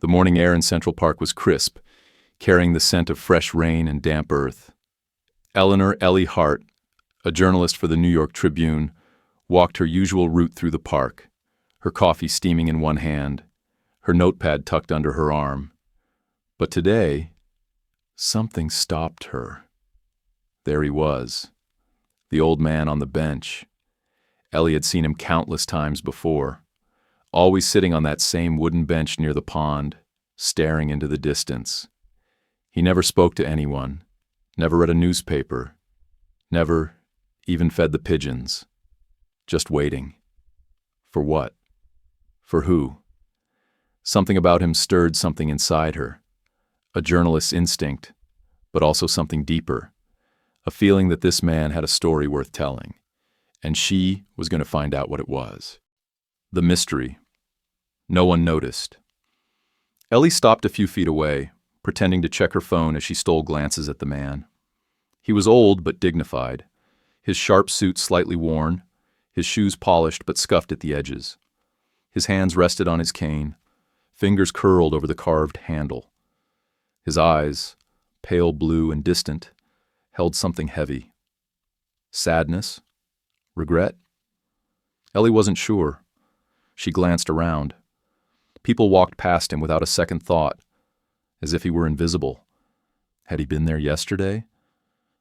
The morning air in Central Park was crisp, carrying the scent of fresh rain and damp earth. Eleanor Ellie Hart, a journalist for the New York Tribune, walked her usual route through the park, her coffee steaming in one hand, her notepad tucked under her arm. But today, something stopped her. There he was, the old man on the bench. Ellie had seen him countless times before, always sitting on that same wooden bench near the pond, staring into the distance. He never spoke to anyone, never read a newspaper, never even fed the pigeons. Just waiting. For what? For who? Something about him stirred something inside her. A journalist's instinct, but also something deeper. A feeling that this man had a story worth telling, and she was going to find out what it was. The mystery. No one noticed. Ellie stopped a few feet away, pretending to check her phone as she stole glances at the man. He was old but dignified, his sharp suit slightly worn, his shoes polished but scuffed at the edges. His hands rested on his cane, fingers curled over the carved handle. His eyes, pale blue and distant, held something heavy. Sadness? Regret? Ellie wasn't sure. She glanced around. People walked past him without a second thought, as if he were invisible. Had he been there yesterday?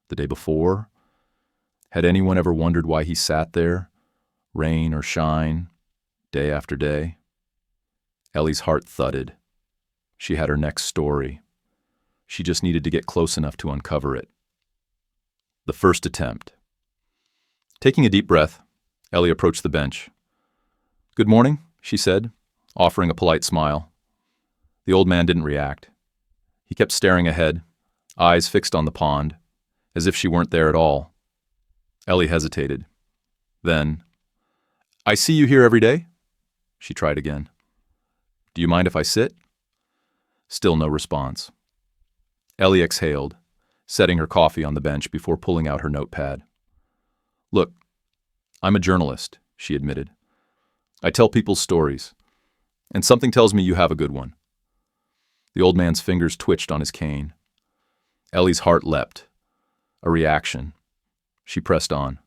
The day before? Had anyone ever wondered why he sat there, rain or shine, day after day? Ellie's heart thudded. She had her next story. She just needed to get close enough to uncover it. The first attempt. Taking a deep breath, Ellie approached the bench. "Good morning," she said, offering a polite smile. The old man didn't react. He kept staring ahead, eyes fixed on the pond, as if she weren't there at all. Ellie hesitated. Then, "I see you here every day?" She tried again. "Do you mind if I sit?" Still no response. Ellie exhaled, setting her coffee on the bench before pulling out her notepad. "Look, I'm a journalist," she admitted. "I tell people's stories, and something tells me you have a good one." The old man's fingers twitched on his cane. Ellie's heart leapt. A reaction. She pressed on.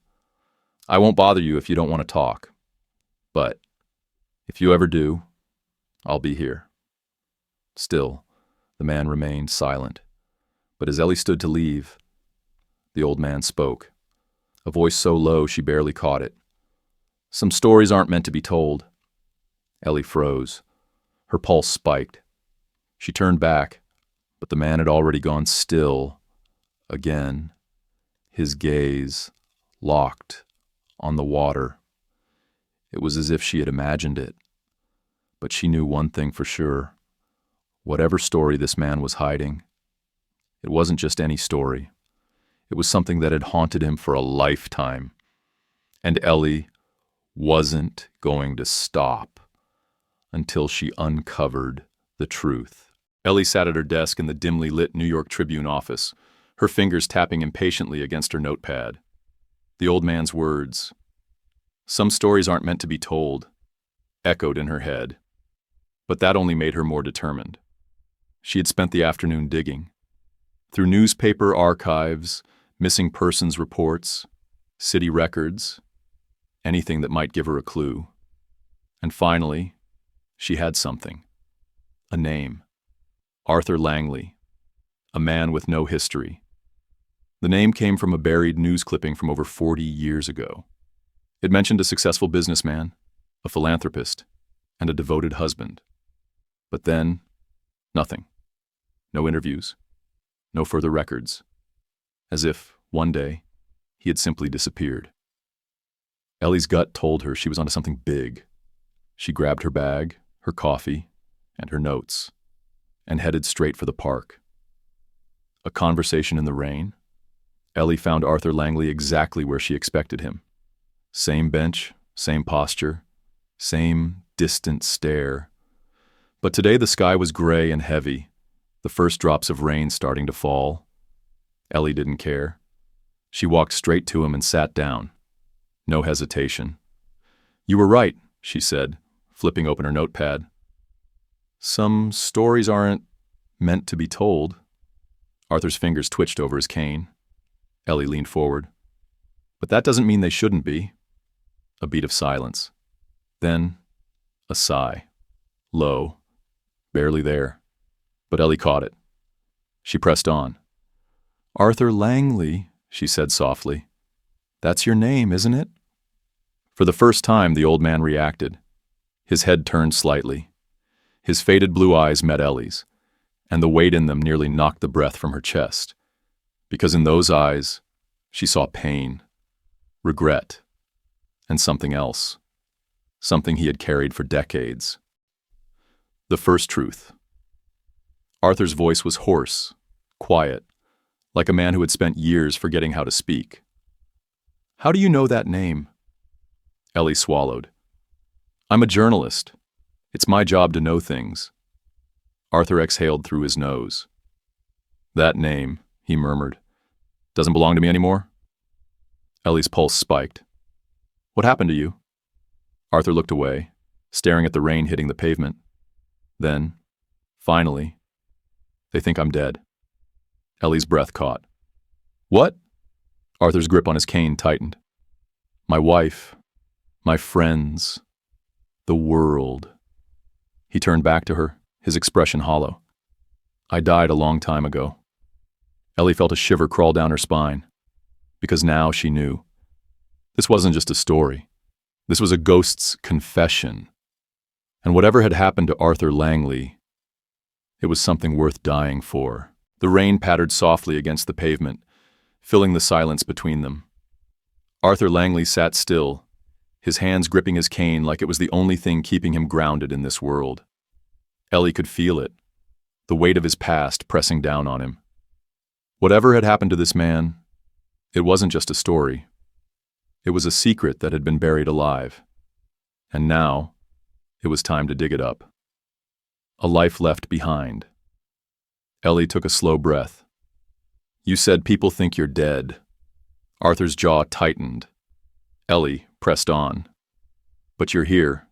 "I won't bother you if you don't want to talk. But if you ever do, I'll be here." Still, the man remained silent. But as Ellie stood to leave, the old man spoke, a voice so low she barely caught it. "Some stories aren't meant to be told." Ellie froze. Her pulse spiked. She turned back, but the man had already gone still, again, his gaze locked on the water. It was as if she had imagined it. But she knew one thing for sure. Whatever story this man was hiding, it wasn't just any story. It was something that had haunted him for a lifetime. And Ellie wasn't going to stop until she uncovered the truth. Ellie sat at her desk in the dimly lit New York Tribune office, her fingers tapping impatiently against her notepad. The old man's words, "Some stories aren't meant to be told," echoed in her head. But that only made her more determined. She had spent the afternoon digging. Through newspaper archives, missing persons reports, city records, anything that might give her a clue. And finally, she had something. A name. Arthur Langley. A man with no history. The name came from a buried news clipping from over 40 years ago. It mentioned a successful businessman, a philanthropist, and a devoted husband. But then, nothing. No interviews. No further records. As if, one day, he had simply disappeared. Ellie's gut told her she was onto something big. She grabbed her bag, her coffee, and her notes, and headed straight for the park. A conversation in the rain. Ellie found Arthur Langley exactly where she expected him. Same bench, same posture, same distant stare. But today the sky was gray and heavy, the first drops of rain starting to fall. Ellie didn't care. She walked straight to him and sat down. No hesitation. "You were right," she said, flipping open her notepad. Some stories aren't meant to be told. Arthur's fingers twitched over his cane. Ellie leaned forward. But that doesn't mean they shouldn't be. A beat of silence. Then, a sigh. Low. Barely there. But Ellie caught it. She pressed on. Arthur Langley, she said softly. That's your name, isn't it? For the first time, the old man reacted. His head turned slightly. His faded blue eyes met Ellie's, and the weight in them nearly knocked the breath from her chest. Because in those eyes, she saw pain, regret, and something else. Something he had carried for decades. The first truth. Arthur's voice was hoarse, quiet, like a man who had spent years forgetting how to speak. How do you know that name? Ellie swallowed. I'm a journalist. It's my job to know things. Arthur exhaled through his nose. That name, he murmured, doesn't belong to me anymore? Ellie's pulse spiked. What happened to you? Arthur looked away, staring at the rain hitting the pavement. Then, finally, they think I'm dead. Ellie's breath caught. What? Arthur's grip on his cane tightened. My wife, my friends, the world. He turned back to her, his expression hollow. I died a long time ago. Ellie felt a shiver crawl down her spine, because now she knew. This wasn't just a story. This was a ghost's confession. And whatever had happened to Arthur Langley, it was something worth dying for. The rain pattered softly against the pavement, filling the silence between them. Arthur Langley sat still, his hands gripping his cane like it was the only thing keeping him grounded in this world. Ellie could feel it, the weight of his past pressing down on him. Whatever had happened to this man, it wasn't just a story. It was a secret that had been buried alive. And now, it was time to dig it up. A life left behind. Ellie took a slow breath. You said people think you're dead. Arthur's jaw tightened. Ellie pressed on. But you're here,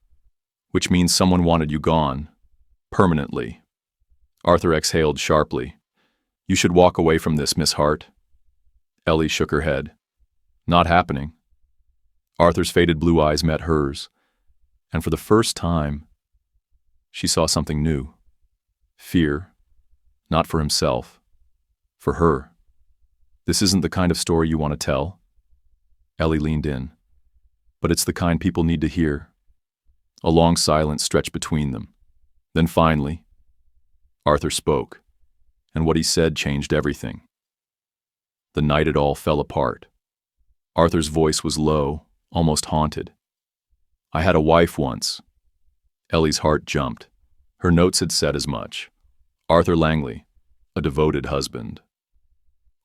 which means someone wanted you gone. Permanently. Arthur exhaled sharply. You should walk away from this, Miss Hart. Ellie shook her head. Not happening. Arthur's faded blue eyes met hers, and for the first time, she saw something new. Fear. Not for himself. For her. This isn't the kind of story you want to tell. Ellie leaned in. But it's the kind people need to hear. A long silence stretched between them. Then finally, Arthur spoke, and what he said changed everything. The night it all fell apart. Arthur's voice was low, almost haunted. I had a wife once. Ellie's heart jumped. Her notes had said as much. Arthur Langley, a devoted husband.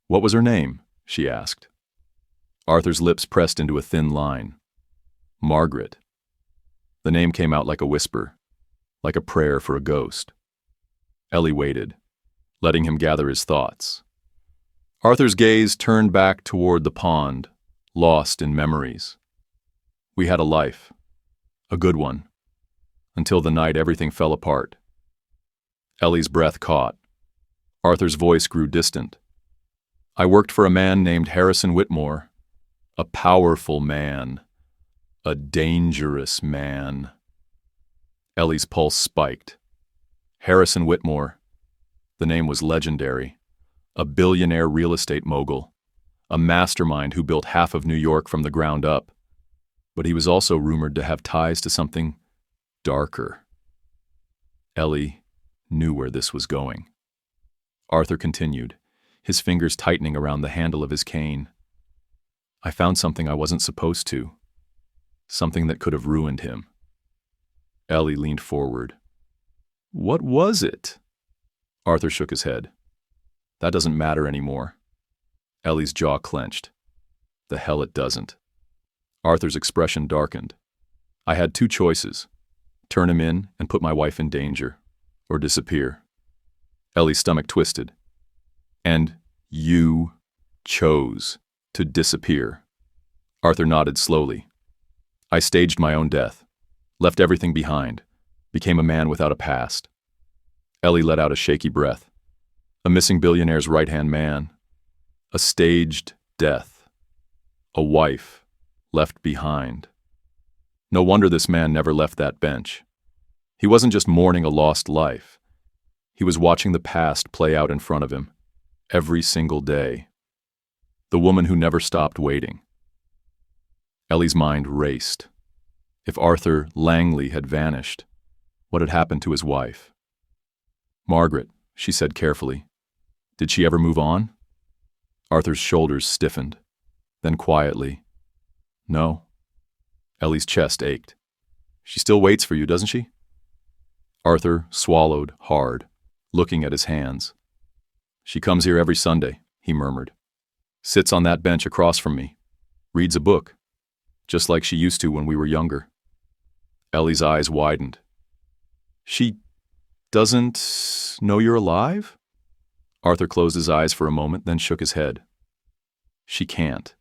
What was her name? She asked. Arthur's lips pressed into a thin line. Margaret. The name came out like a whisper, like a prayer for a ghost. Ellie waited, letting him gather his thoughts. Arthur's gaze turned back toward the pond, lost in memories. We had a life, a good one, until the night everything fell apart. Ellie's breath caught. Arthur's voice grew distant. I worked for a man named Harrison Whitmore, a powerful man, a dangerous man. Ellie's pulse spiked. Harrison Whitmore. The name was legendary. A billionaire real estate mogul. A mastermind who built half of New York from the ground up. But he was also rumored to have ties to something darker. Ellie knew where this was going. Arthur continued, his fingers tightening around the handle of his cane. I found something I wasn't supposed to. Something that could have ruined him. Ellie leaned forward. What was it? Arthur shook his head. That doesn't matter anymore. Ellie's jaw clenched. The hell it doesn't. Arthur's expression darkened. I had two choices. Turn him in and put my wife in danger, or disappear. Ellie's stomach twisted. And you chose to disappear. Arthur nodded slowly. I staged my own death, left everything behind, became a man without a past. Ellie let out a shaky breath. A missing billionaire's right-hand man. A staged death. A wife left behind. No wonder this man never left that bench. He wasn't just mourning a lost life. He was watching the past play out in front of him, every single day. The woman who never stopped waiting. Ellie's mind raced. If Arthur Langley had vanished, what had happened to his wife? Margaret, she said carefully. Did she ever move on? Arthur's shoulders stiffened. Then quietly, no. Ellie's chest ached. She still waits for you, doesn't she? Arthur swallowed hard, looking at his hands. She comes here every Sunday, he murmured. Sits on that bench across from me. Reads a book. Just like she used to when we were younger. Ellie's eyes widened. She doesn't know you're alive? Arthur closed his eyes for a moment, then shook his head. She can't.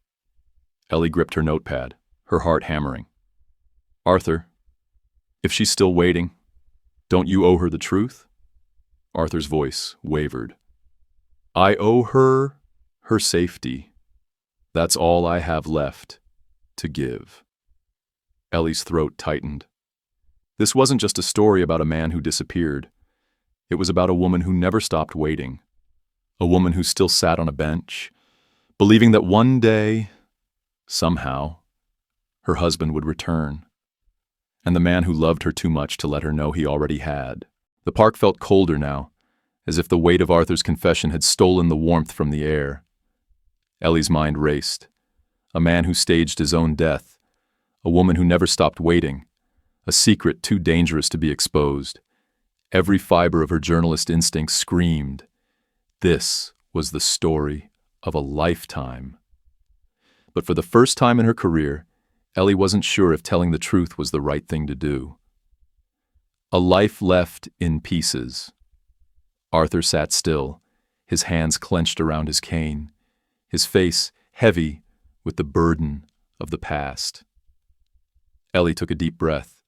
Ellie gripped her notepad, her heart hammering. Arthur, if she's still waiting, don't you owe her the truth? Arthur's voice wavered. I owe her safety. That's all I have left to give. Ellie's throat tightened. This wasn't just a story about a man who disappeared. It was about a woman who never stopped waiting. A woman who still sat on a bench, believing that one day, somehow, her husband would return. And the man who loved her too much to let her know he already had. The park felt colder now, as if the weight of Arthur's confession had stolen the warmth from the air. Ellie's mind raced. A man who staged his own death. A woman who never stopped waiting. A secret too dangerous to be exposed. Every fiber of her journalist instinct screamed. This was the story of a lifetime. But for the first time in her career, Ellie wasn't sure if telling the truth was the right thing to do. A life left in pieces. Arthur sat still, his hands clenched around his cane, his face heavy with the burden of the past. Ellie took a deep breath.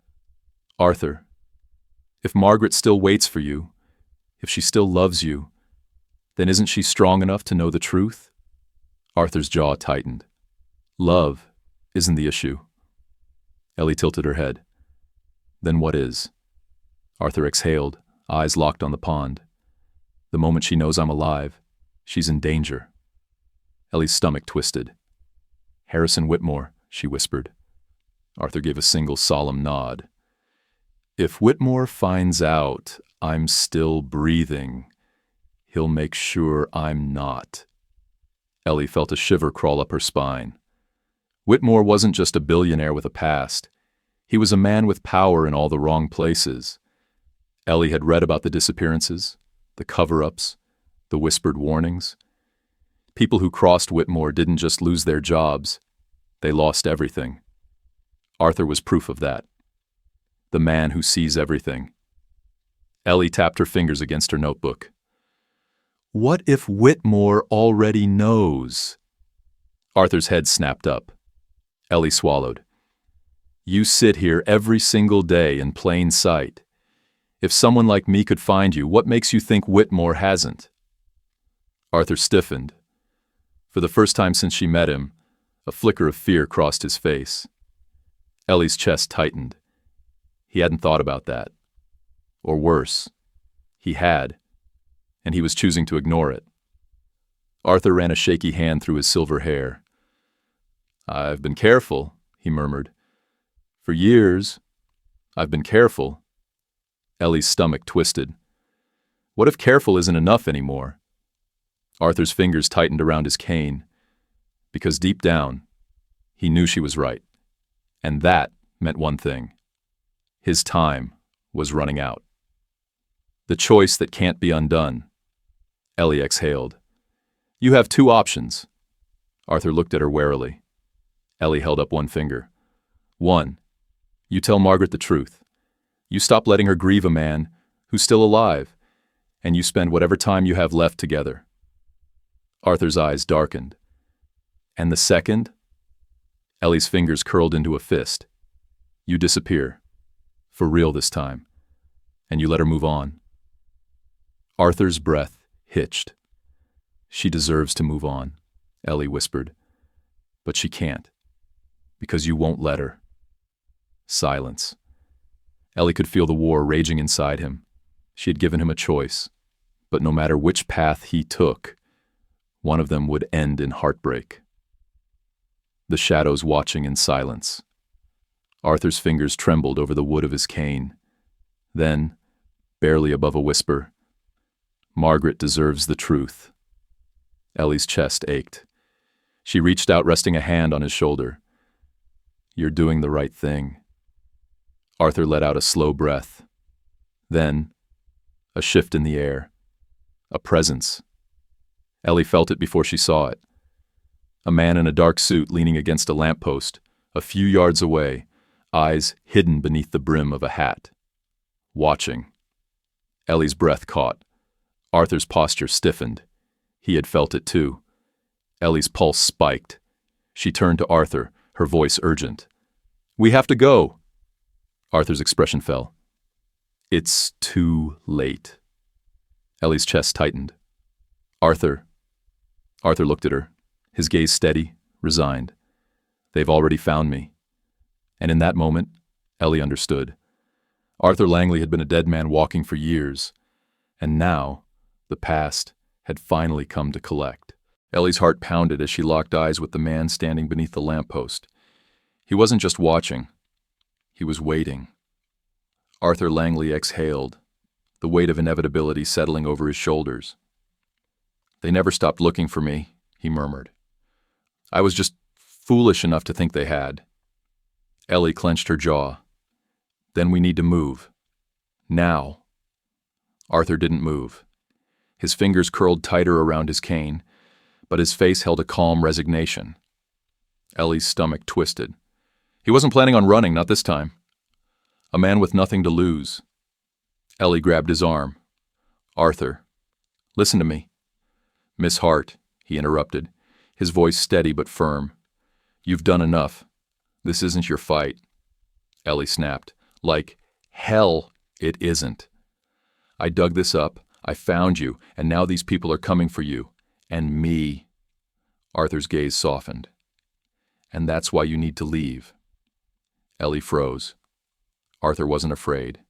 Arthur, if Margaret still waits for you, if she still loves you, then isn't she strong enough to know the truth? Arthur's jaw tightened. Love isn't the issue. Ellie tilted her head. Then what is? Arthur exhaled, eyes locked on the pond. The moment she knows I'm alive, she's in danger. Ellie's stomach twisted. Harrison Whitmore, she whispered. Arthur gave a single solemn nod. If Whitmore finds out I'm still breathing, he'll make sure I'm not. Ellie felt a shiver crawl up her spine. Whitmore wasn't just a billionaire with a past. He was a man with power in all the wrong places. Ellie had read about the disappearances, the cover-ups, the whispered warnings. People who crossed Whitmore didn't just lose their jobs, they lost everything. Arthur was proof of that. The man who sees everything. Ellie tapped her fingers against her notebook. What if Whitmore already knows? Arthur's head snapped up. Ellie swallowed. You sit here every single day in plain sight. If someone like me could find you, what makes you think Whitmore hasn't? Arthur stiffened. For the first time since she met him, a flicker of fear crossed his face. Ellie's chest tightened. He hadn't thought about that. Or worse, he had, and he was choosing to ignore it. Arthur ran a shaky hand through his silver hair. I've been careful, he murmured. For years, I've been careful. Ellie's stomach twisted. What if careful isn't enough anymore? Arthur's fingers tightened around his cane, because deep down, he knew she was right. And that meant one thing. His time was running out. The choice that can't be undone. Ellie exhaled. You have two options. Arthur looked at her warily. Ellie held up one finger. One, you tell Margaret the truth. You stop letting her grieve a man who's still alive, and you spend whatever time you have left together. Arthur's eyes darkened. And the second? Ellie's fingers curled into a fist. You disappear. For real this time. And you let her move on. Arthur's breath hitched. She deserves to move on, Ellie whispered. But she can't, because you won't let her. Silence. Ellie could feel the war raging inside him. She had given him a choice, but no matter which path he took, one of them would end in heartbreak. The shadows watching in silence. Arthur's fingers trembled over the wood of his cane. Then, barely above a whisper, Margaret deserves the truth. Ellie's chest ached. She reached out, resting a hand on his shoulder. You're doing the right thing. Arthur let out a slow breath. Then, a shift in the air. A presence. Ellie felt it before she saw it. A man in a dark suit leaning against a lamppost, a few yards away, eyes hidden beneath the brim of a hat. Watching. Ellie's breath caught. Arthur's posture stiffened. He had felt it too. Ellie's pulse spiked. She turned to Arthur, her voice urgent. We have to go. Arthur's expression fell. It's too late. Ellie's chest tightened. Arthur. Arthur looked at her, his gaze steady, resigned. They've already found me. And in that moment, Ellie understood. Arthur Langley had been a dead man walking for years, and now, the past had finally come to collect. Ellie's heart pounded as she locked eyes with the man standing beneath the lamppost. He wasn't just watching. He was waiting. Arthur Langley exhaled, the weight of inevitability settling over his shoulders. They never stopped looking for me, he murmured. I was just foolish enough to think they had. Ellie clenched her jaw. Then we need to move. Now. Arthur didn't move. His fingers curled tighter around his cane, but his face held a calm resignation. Ellie's stomach twisted. He wasn't planning on running, not this time. A man with nothing to lose. Ellie grabbed his arm. Arthur, listen to me. Miss Hart, he interrupted, his voice steady but firm. You've done enough. This isn't your fight. Ellie snapped. Like hell it isn't. I dug this up, I found you, and now these people are coming for you. And me. Arthur's gaze softened. And that's why you need to leave. Ellie froze. Arthur wasn't afraid,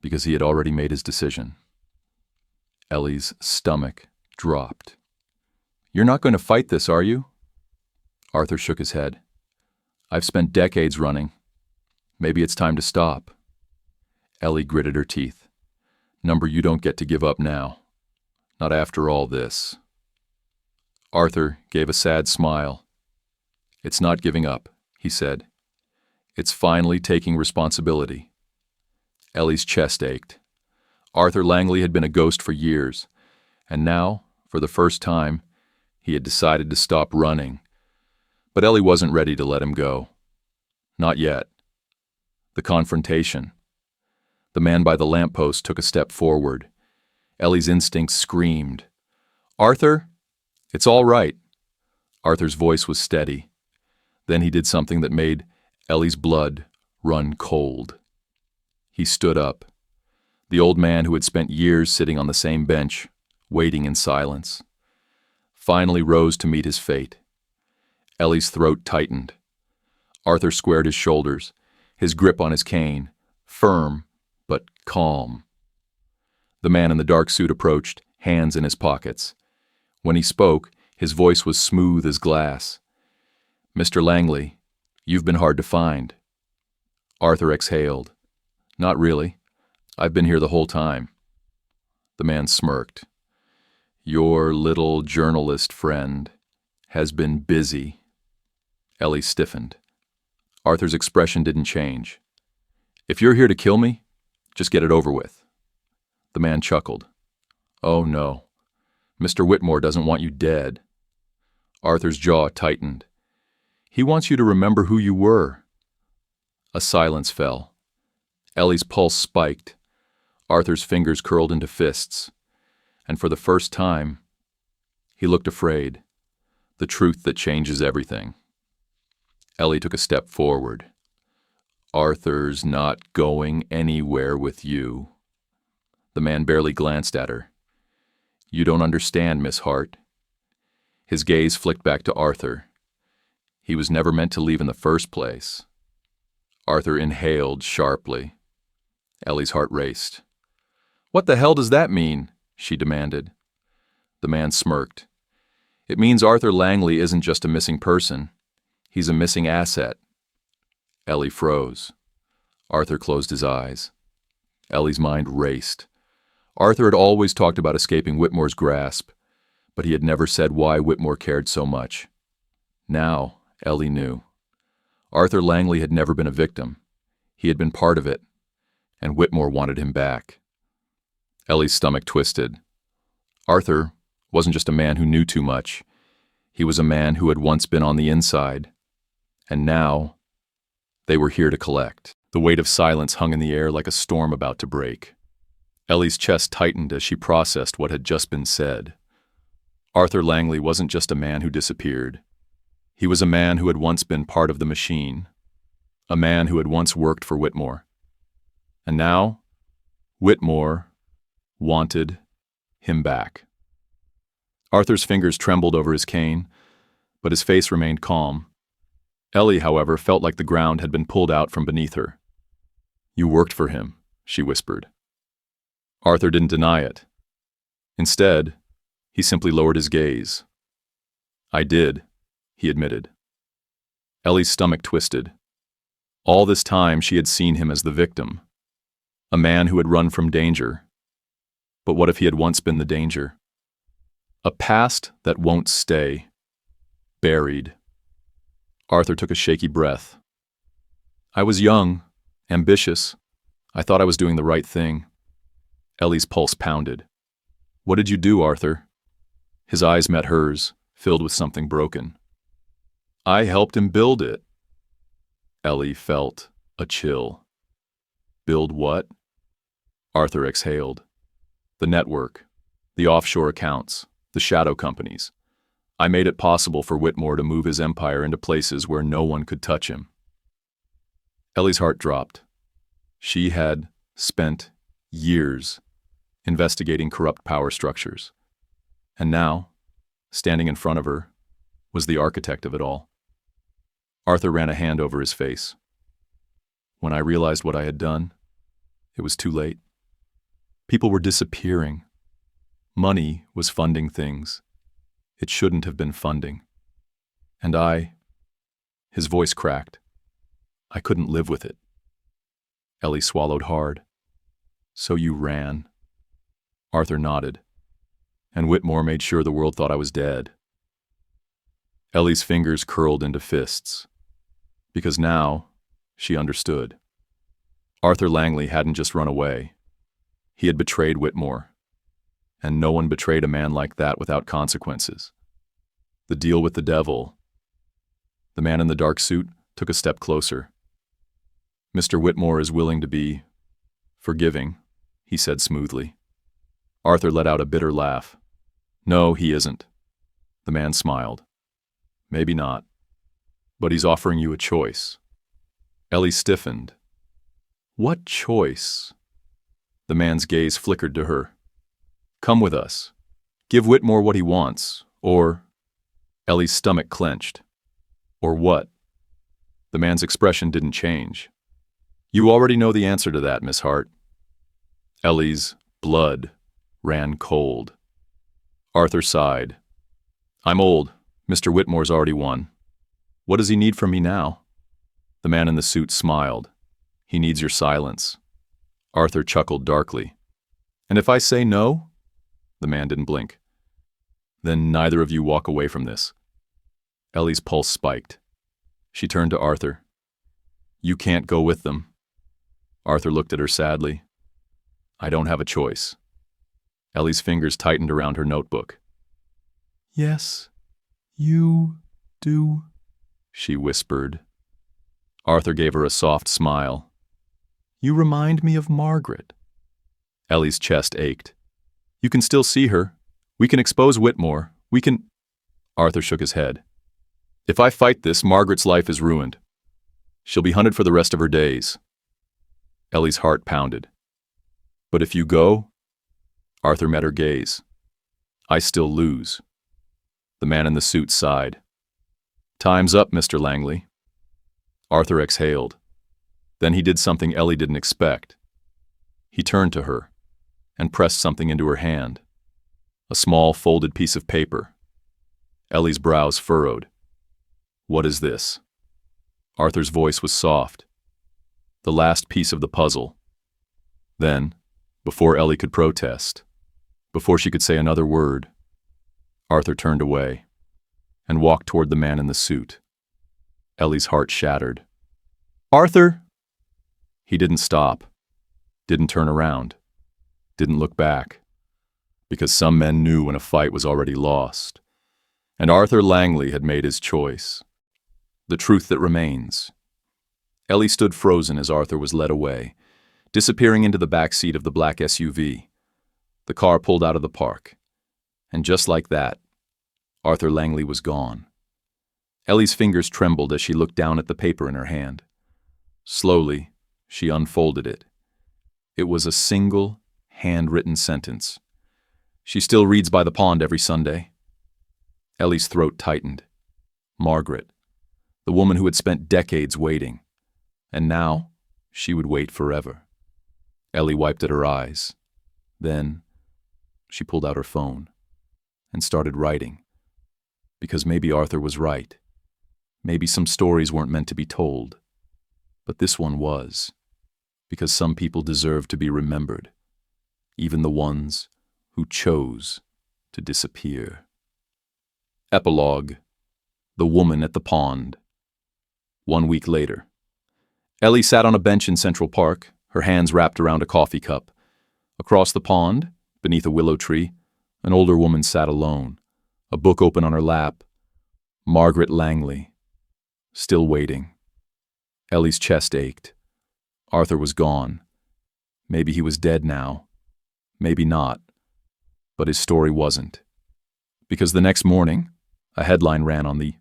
because he had already made his decision. Ellie's stomach dropped. You're not going to fight this, are you? Arthur shook his head. I've spent decades running. Maybe it's time to stop. Ellie gritted her teeth. Number, you don't get to give up now. Not after all this. Arthur gave a sad smile. It's not giving up, he said. It's finally taking responsibility. Ellie's chest ached. Arthur Langley had been a ghost for years, and now, for the first time, he had decided to stop running. But Ellie wasn't ready to let him go. Not yet. The confrontation. The man by the lamppost took a step forward. Ellie's instincts screamed. Arthur, it's all right. Arthur's voice was steady. Then he did something that made Ellie's blood run cold. He stood up. The old man who had spent years sitting on the same bench, waiting in silence, finally rose to meet his fate. Ellie's throat tightened. Arthur squared his shoulders, his grip on his cane, firm but calm. The man in the dark suit approached, hands in his pockets. When he spoke, his voice was smooth as glass. Mr. Langley, you've been hard to find. Arthur exhaled. Not really. I've been here the whole time. The man smirked. Your little journalist friend has been busy. Ellie stiffened. Arthur's expression didn't change. If you're here to kill me, just get it over with. The man chuckled. Oh no. Mr. Whitmore doesn't want you dead. Arthur's jaw tightened. He wants you to remember who you were. A silence fell. Ellie's pulse spiked. Arthur's fingers curled into fists. And for the first time, he looked afraid. The truth that changes everything. Ellie took a step forward. Arthur's not going anywhere with you. The man barely glanced at her. You don't understand, Miss Hart. His gaze flicked back to Arthur. He was never meant to leave in the first place. Arthur inhaled sharply. Ellie's heart raced. What the hell does that mean? She demanded. The man smirked. It means Arthur Langley isn't just a missing person. He's a missing asset. Ellie froze. Arthur closed his eyes. Ellie's mind raced. Arthur had always talked about escaping Whitmore's grasp, but he had never said why Whitmore cared so much. Now, Ellie knew. Arthur Langley had never been a victim. He had been part of it, and Whitmore wanted him back. Ellie's stomach twisted. Arthur wasn't just a man who knew too much. He was a man who had once been on the inside. And now, they were here to collect. The weight of silence hung in the air like a storm about to break. Ellie's chest tightened as she processed what had just been said. Arthur Langley wasn't just a man who disappeared. He was a man who had once been part of the machine. A man who had once worked for Whitmore. And now, Whitmore wanted him back. Arthur's fingers trembled over his cane, but his face remained calm. Ellie, however, felt like the ground had been pulled out from beneath her. You worked for him, she whispered. Arthur didn't deny it. Instead, he simply lowered his gaze. I did, he admitted. Ellie's stomach twisted. All this time she had seen him as the victim, a man who had run from danger. But what if he had once been the danger? A past that won't stay. Buried. Arthur took a shaky breath. I was young, ambitious. I thought I was doing the right thing. Ellie's pulse pounded. What did you do, Arthur? His eyes met hers, filled with something broken. I helped him build it. Ellie felt a chill. Build what? Arthur exhaled. The network, the offshore accounts, the shadow companies. I made it possible for Whitmore to move his empire into places where no one could touch him. Ellie's heart dropped. She had spent years investigating corrupt power structures. And now, standing in front of her, was the architect of it all. Arthur ran a hand over his face. When I realized what I had done, it was too late. People were disappearing. Money was funding things it shouldn't have been funding. And his voice cracked. I couldn't live with it. Ellie swallowed hard. So you ran? Arthur nodded. And Whitmore made sure the world thought I was dead. Ellie's fingers curled into fists. Because now, she understood. Arthur Langley hadn't just run away. He had betrayed Whitmore. And no one betrayed a man like that without consequences. The deal with the devil. The man in the dark suit took a step closer. Mr. Whitmore is willing to be forgiving, he said smoothly. Arthur let out a bitter laugh. No, he isn't. The man smiled. Maybe not. But he's offering you a choice. Ellie stiffened. What choice? The man's gaze flickered to her. Come with us. Give Whitmore what he wants. Or... Ellie's stomach clenched. Or what? The man's expression didn't change. You already know the answer to that, Miss Hart. Ellie's blood ran cold. Arthur sighed. I'm old. Mr. Whitmore's already won. What does he need from me now? The man in the suit smiled. He needs your silence. Arthur chuckled darkly. And if I say no? The man didn't blink. Then neither of you walk away from this. Ellie's pulse spiked. She turned to Arthur. You can't go with them. Arthur looked at her sadly. I don't have a choice. Ellie's fingers tightened around her notebook. Yes, you do, she whispered. Arthur gave her a soft smile. You remind me of Margaret. Ellie's chest ached. You can still see her. We can expose Whitmore. We can... Arthur shook his head. If I fight this, Margaret's life is ruined. She'll be hunted for the rest of her days. Ellie's heart pounded. But if you go... Arthur met her gaze. I still lose. The man in the suit sighed. Time's up, Mr. Langley. Arthur exhaled. Then he did something Ellie didn't expect. He turned to her and pressed something into her hand. A small folded piece of paper. Ellie's brows furrowed. What is this? Arthur's voice was soft. The last piece of the puzzle. Then, before Ellie could protest, before she could say another word, Arthur turned away and walked toward the man in the suit. Ellie's heart shattered. Arthur! He didn't stop, didn't turn around, didn't look back, because some men knew when a fight was already lost, and Arthur Langley had made his choice. The truth that remains. Ellie stood frozen as Arthur was led away, disappearing into the back seat of the black SUV. The car pulled out of the park, and just like that, Arthur Langley was gone. Ellie's fingers trembled as she looked down at the paper in her hand. Slowly, she unfolded it. It was a single, handwritten sentence. She still reads by the pond every Sunday. Ellie's throat tightened. Margaret, the woman who had spent decades waiting. And now, she would wait forever. Ellie wiped at her eyes. Then, she pulled out her phone and started writing. Because maybe Arthur was right. Maybe some stories weren't meant to be told. But this one was. Because some people deserve to be remembered. Even the ones who chose to disappear. Epilogue. The Woman at the Pond. 1 week later. Ellie sat on a bench in Central Park, her hands wrapped around a coffee cup. Across the pond, beneath a willow tree, an older woman sat alone, a book open on her lap. Margaret Langley. Still waiting. Ellie's chest ached. Arthur was gone. Maybe he was dead now. Maybe not. But his story wasn't. Because the next morning, a headline ran on the